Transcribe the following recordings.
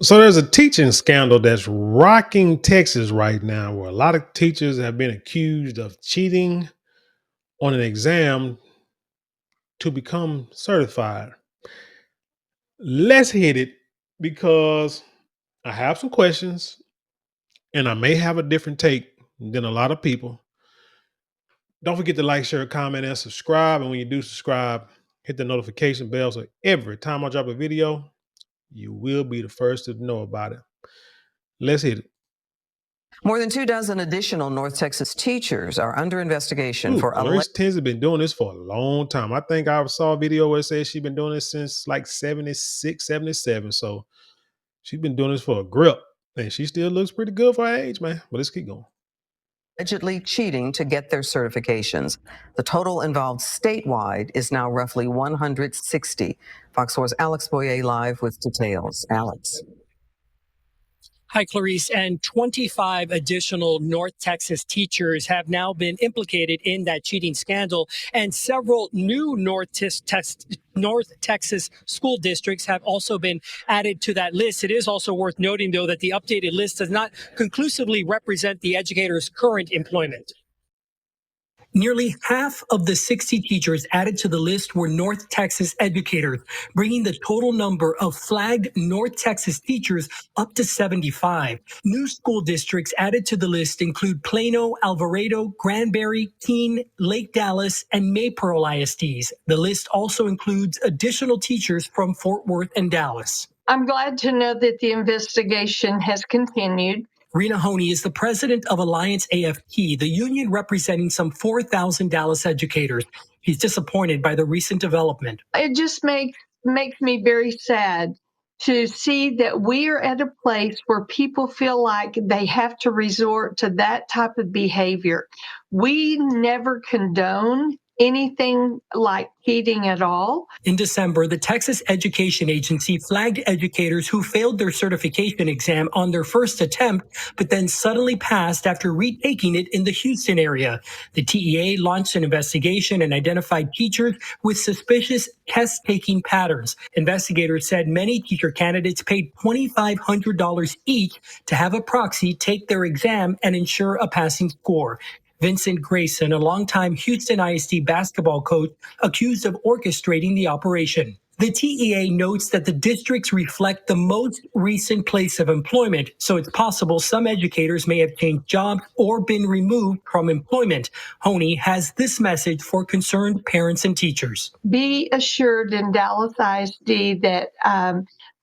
So there's a teaching scandal that's rocking Texas right now, where a lot of teachers have been accused of cheating on an exam to become certified. Let's hit it because I have some questions and I may have a different take than a lot of people. Don't forget to like, share, comment, and subscribe. And when you do subscribe, hit the notification bell so every time I drop a video, you will be the first to know about it. Let's hit it. More than 24 additional North Texas teachers are under investigation Ooh, for Clarice Tens has been doing this for a long time. I think I saw a video where it says she's been doing this since like 76, 77. So she's been doing this for a grip. And she still looks pretty good for her age, man. But let's keep going. allegedly cheating to get their certifications. The total involved statewide is now roughly 160. Fox 4's Alex Boyer live with details. Alex. Hi, Clarice. And 25 additional North Texas teachers have now been implicated in that cheating scandal. And several new North Texas school districts have also been added to that list. It is also worth noting, though, that the updated list does not conclusively represent the educators' current employment. Nearly half of the 60 teachers added to the list were North Texas educators, bringing the total number of flagged North Texas teachers up to 75. New school districts added to the list include Plano, Alvarado, Granbury, Keene, Lake Dallas, and Maypearl ISDs. The list also includes additional teachers from Fort Worth and Dallas. I'm glad to know that the investigation has continued. Rena Honey is the president of Alliance AFT, the union representing some 4,000 Dallas educators. He's disappointed by the recent development. It just makes me very sad to see that we are at a place where people feel like they have to resort to that type of behavior. We never condone anything like cheating at all. In December, the Texas Education Agency flagged educators who failed their certification exam on their first attempt, but then suddenly passed after retaking it in the Houston area. The TEA launched an investigation and identified teachers with suspicious test-taking patterns. Investigators said many teacher candidates paid $2,500 each to have a proxy take their exam and ensure a passing score. Vincent Grayson, a longtime Houston ISD basketball coach, accused of orchestrating the operation. The TEA notes that the districts reflect the most recent place of employment, so it's possible some educators may have changed jobs or been removed from employment. Honey has this message for concerned parents and teachers. Be assured in Dallas ISD that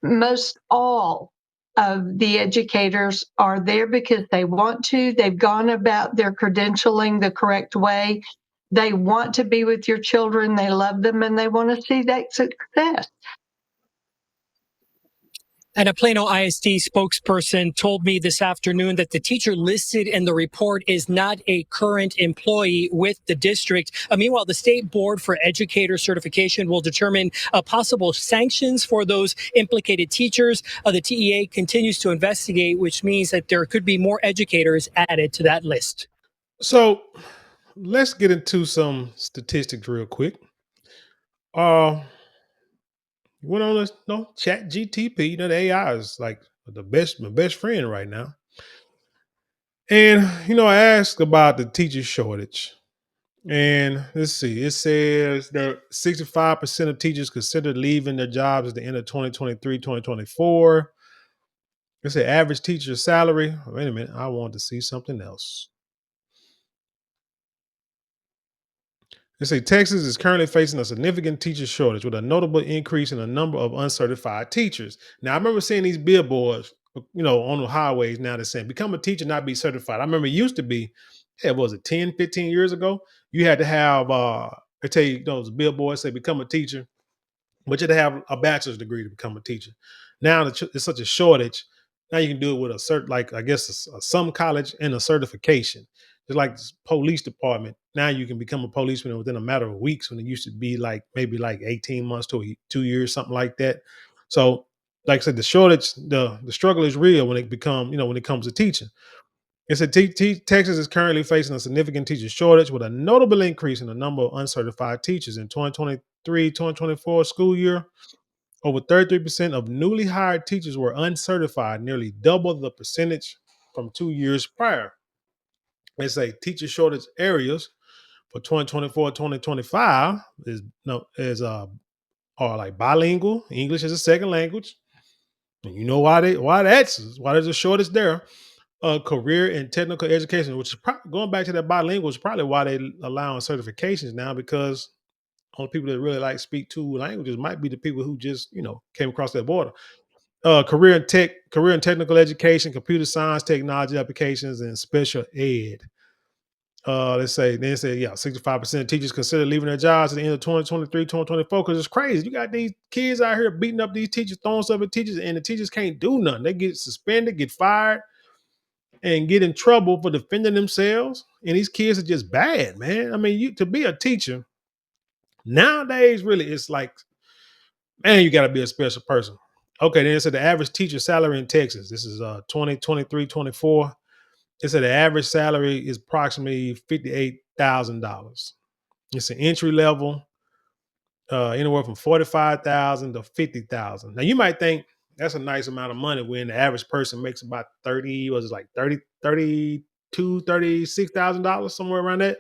most all of the educators are there because they want to. They've gone about their credentialing the correct way. They want to be with your children. They love them and they want to see that success. And a Plano ISD spokesperson told me this afternoon that the teacher listed in the report is not a current employee with the district. Meanwhile, the State Board for Educator Certification will determine possible sanctions for those implicated teachers. The TEA continues to investigate, which means that there could be more educators added to that list. So let's get into some statistics real quick. Went on this chat GTP. The AI is like my best friend right now. And I asked about the teacher shortage. And let's see, it says that 65% of teachers considered leaving their jobs at the end of 2023, 2024. It said average teacher salary. Wait a minute, I want to see something else. They say Texas is currently facing a significant teacher shortage with a notable increase in the number of uncertified teachers. Now, I remember seeing these billboards, on the highways now they're saying, become a teacher, not be certified. I remember it used to be, was it 10, 15 years ago? You had to have, they tell you, those billboards say become a teacher, but you had to have a bachelor's degree to become a teacher. Now it's such a shortage. Now you can do it with a cert, like I guess some college and a certification. Just like this police department, now you can become a policeman within a matter of weeks when it used to be like maybe like 18 months to 2 years, something like that. So, like I said, the shortage, the struggle is real when when it comes to teaching. It said Texas is currently facing a significant teacher shortage with a notable increase in the number of uncertified teachers in 2023-2024 school year. Over 33% of newly hired teachers were uncertified, nearly double the percentage from 2 years prior. They say teacher shortage areas for 2024-2025 is no is are like bilingual, English as a second language. And you know why there's a shortage there. Career and technical education, which is going back to that bilingual, is probably why they allowing certifications now, because only people that really like speak two languages might be the people who just came across that border. Career and technical education, computer science, technology applications, and special ed. They say, yeah, 65% of teachers consider leaving their jobs at the end of 2023, 2024, because it's crazy. You got these kids out here beating up these teachers, throwing stuff at teachers, and the teachers can't do nothing. They get suspended, get fired, and get in trouble for defending themselves. And these kids are just bad, man. I mean, to be a teacher nowadays, really, it's like, man, you got to be a special person. Okay, then it said the average teacher salary in Texas. This is 2023, 24. It said the average salary is approximately $58,000. It's an entry level, anywhere from 45,000 to 50,000. Now you might think that's a nice amount of money when the average person makes about 30, was it like 30, 32, $36,000, somewhere around that.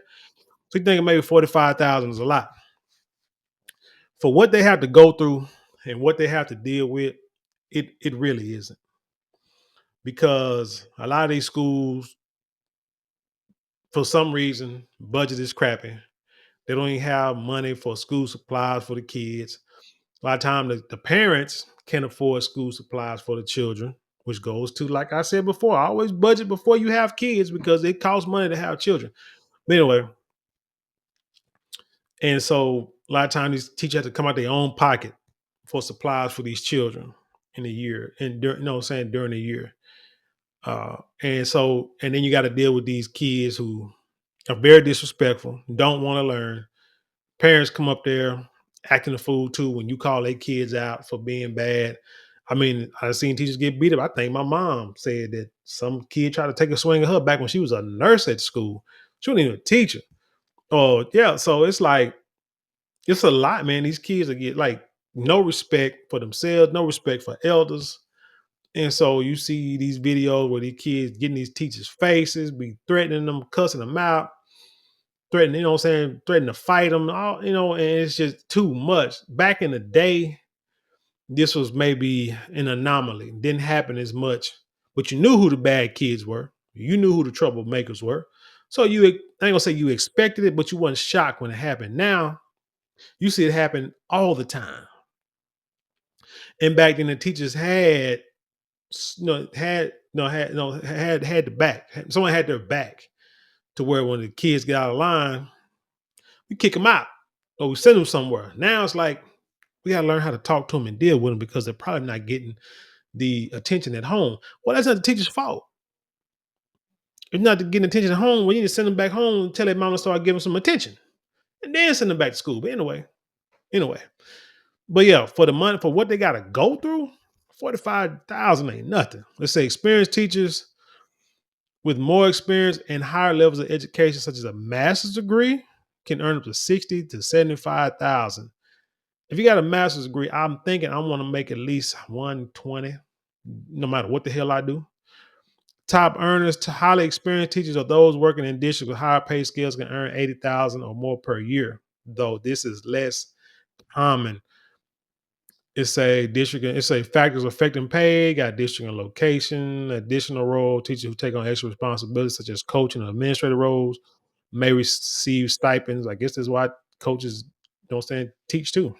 So you think maybe 45,000 is a lot. For what they have to go through and what they have to deal with, it really isn't. Because a lot of these schools, for some reason, budget is crappy. They don't even have money for school supplies for the kids. A lot of times the parents can't afford school supplies for the children, which goes to, like I said before, always budget before you have kids because it costs money to have children. But anyway, and so a lot of times these teachers have to come out their own pocket for supplies for these children in a year, and during the year. And then you got to deal with these kids who are very disrespectful, don't want to learn. Parents come up there acting a fool too when you call their kids out for being bad. I mean, I've seen teachers get beat up. I think my mom said that some kid tried to take a swing at her back when she was a nurse at school. She wasn't even a teacher. Oh, yeah. So it's like, it's a lot, man. These kids are get like no respect for themselves, no respect for elders. And so you see these videos where these kids getting these teachers' faces, be threatening them, cussing them out, threatening, threatening to fight them, and it's just too much. Back in the day, this was maybe an anomaly. Didn't happen as much, but you knew who the bad kids were. You knew who the troublemakers were. So I ain't gonna say you expected it, but you wasn't shocked when it happened. Now you see it happen all the time. And back then, the teachers had, had the back. Someone had their back to where when the kids get out of line, we kick them out or we send them somewhere. Now it's like we got to learn how to talk to them and deal with them because they're probably not getting the attention at home. Well, that's not the teacher's fault. If not getting attention at home, we need to send them back home and tell their mom to start giving some attention and then send them back to school. But anyway. But yeah, for the money, for what they got to go through, 45,000 ain't nothing. Let's say experienced teachers with more experience and higher levels of education, such as a master's degree, can earn up to 60 to 75,000. If you got a master's degree, I'm thinking I want to make at least 120, no matter what the hell I do. Top earners to highly experienced teachers or those working in districts with higher pay scales can earn 80,000 or more per year, though this is less common. It's a factors affecting pay, got district and location, additional role. Teachers who take on extra responsibilities such as coaching and administrative roles may receive stipends. I guess that's why coaches don't stand teach too.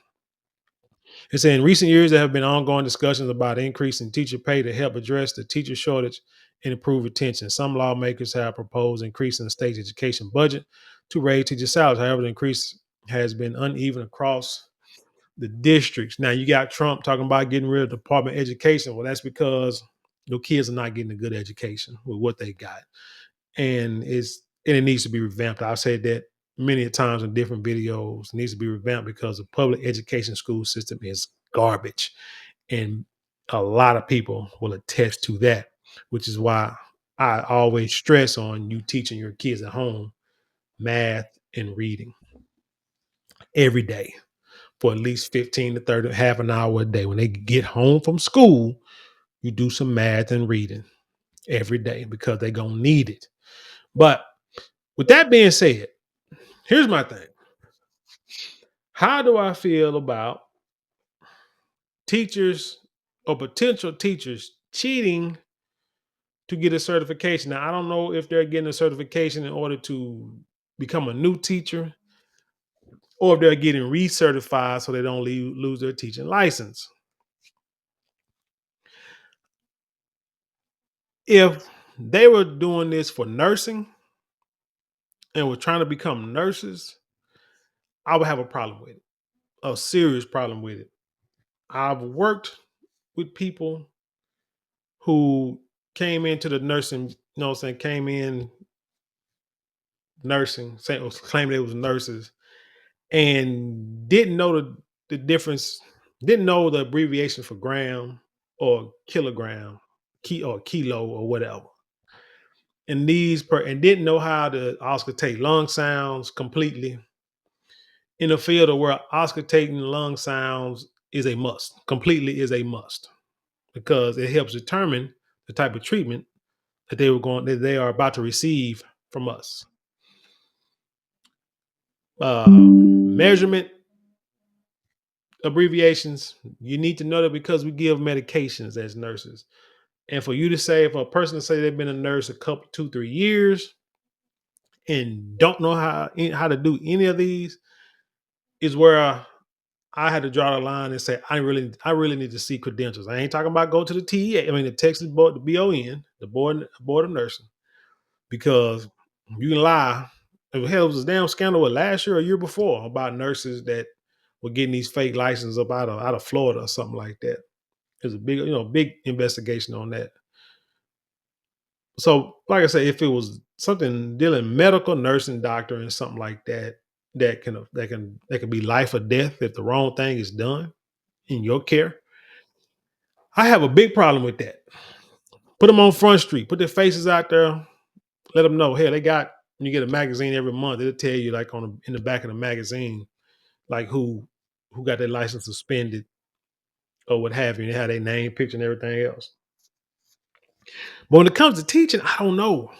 It's in recent years there have been ongoing discussions about increasing teacher pay to help address the teacher shortage and improve retention. Some lawmakers have proposed increasing the state's education budget to raise teacher salaries. However, the increase has been uneven across the districts. Now you got Trump talking about getting rid of Department of Education. Well, that's because the kids are not getting a good education with what they got, and it needs to be revamped. I've said that many times in different videos. It needs to be revamped because the public education school system is garbage, and a lot of people will attest to that. Which is why I always stress on you teaching your kids at home math and reading every day. for at least 15 to 30, half an hour a day. When they get home from school, you do some math and reading every day because they're going to need it. But with that being said, here's my thing. How do I feel about teachers or potential teachers cheating to get a certification? Now, I don't know if they're getting a certification in order to become a new teacher or if they're getting recertified so they don't lose their teaching license. If they were doing this for nursing and were trying to become nurses, I would have a problem with it, a serious problem with it. I've worked with people who came into the nursing, came in nursing, saying claiming they was nurses and didn't know the difference, didn't know the abbreviation for gram or kilogram, or kilo or whatever. And and didn't know how to auscultate lung sounds completely in a field of where auscultating lung sounds is a must, completely is a must, because it helps determine the type of treatment that they are about to receive from us. Measurement abbreviations, you need to know that because we give medications as nurses. And for you to say, if a person to say they've been a nurse a couple, 2, 3 years and don't know how to do any of these, is where I had to draw the line and say, I really need to see credentials. I ain't talking about go to the TEA, I mean the Texas Board, the BON, the Board of Nursing, because you can lie. Hell, it was a damn scandal last year or year before about nurses that were getting these fake licenses up out of Florida or something like that. There's a big investigation on that. So, like I say, if it was something dealing medical, nursing, doctor, and something like that, that can be life or death if the wrong thing is done in your care. I have a big problem with that. Put them on Front Street, put their faces out there, let them know, hey, when you get a magazine every month, it'll tell you like in the back of the magazine, like who got their license suspended or what have you, and they have their name, picture, and everything else. But when it comes to teaching, I don't know.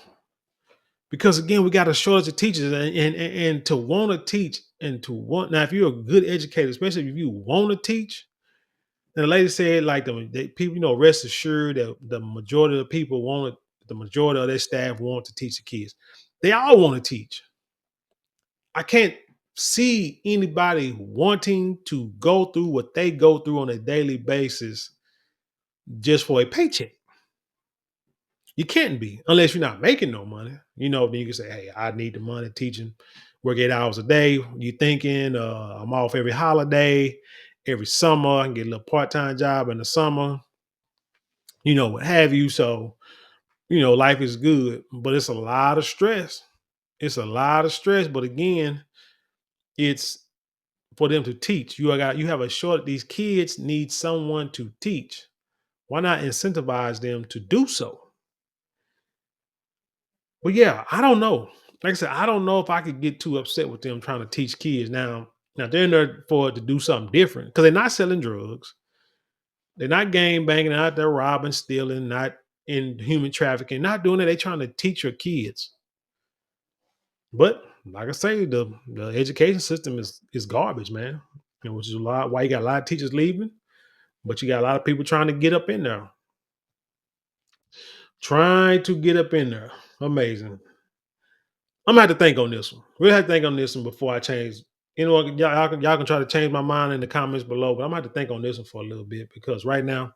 Because again, we got a shortage of teachers, and to want to teach and to want, now if you're a good educator, especially if you want to teach, and the lady said like the people, rest assured that the majority of the people the majority of their staff want to teach the kids. They all want to teach. I can't see anybody wanting to go through what they go through on a daily basis just for a paycheck. You can't be unless you're not making no money. Then you can say, hey, I need the money teaching, work 8 hours a day. You thinking I'm off every holiday, every summer, I can get a little part-time job in the summer, what have you. So, life is good, but it's a lot of stress. It's a lot of stress. But again, it's for them to teach. You have a short, these kids need someone to teach. Why not incentivize them to do so? But yeah, I don't know. Like I said, I don't know if I could get too upset with them trying to teach kids now. Now they're in there for it to do something different because they're not selling drugs. They're not gang banging, out there robbing, stealing, not in human trafficking, not doing it. They're trying to teach your kids. But like I say, the education system is garbage, man. Which is a lot why you got a lot of teachers leaving, but you got a lot of people trying to get up in there. Trying to get up in there. Amazing. I'm gonna have to think on this one. We'll have to think on this one before I change. Y'all can try to change my mind in the comments below, but I'm gonna have to think on this one for a little bit because right now,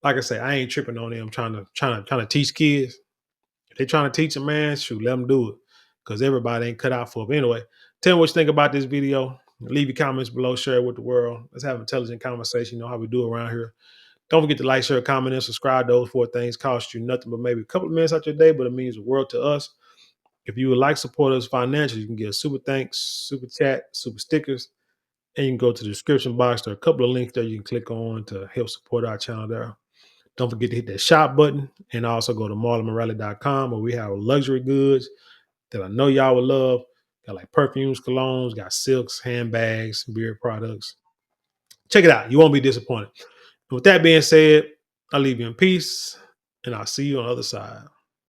like I say, I ain't tripping on them trying to teach kids. If they trying to teach a man, shoot, let them do it. Because everybody ain't cut out for it. But anyway, tell me what you think about this video. Leave your comments below, share it with the world. Let's have an intelligent conversation. You know how we do around here. Don't forget to like, share, comment, and subscribe. Those 4 things cost you nothing but maybe a couple of minutes out your day, but it means the world to us. If you would like to support us financially, you can get a super thanks, super chat, super stickers, and you can go to the description box. There are a couple of links there you can click on to help support our channel there. Don't forget to hit that shop button and also go to marlonmorelli.com where we have luxury goods that I know y'all would love. Got like perfumes, colognes, got silks, handbags, beard products, Check it out. You won't be disappointed. And with that being said, I'll leave you in peace, and I'll see you on the other side.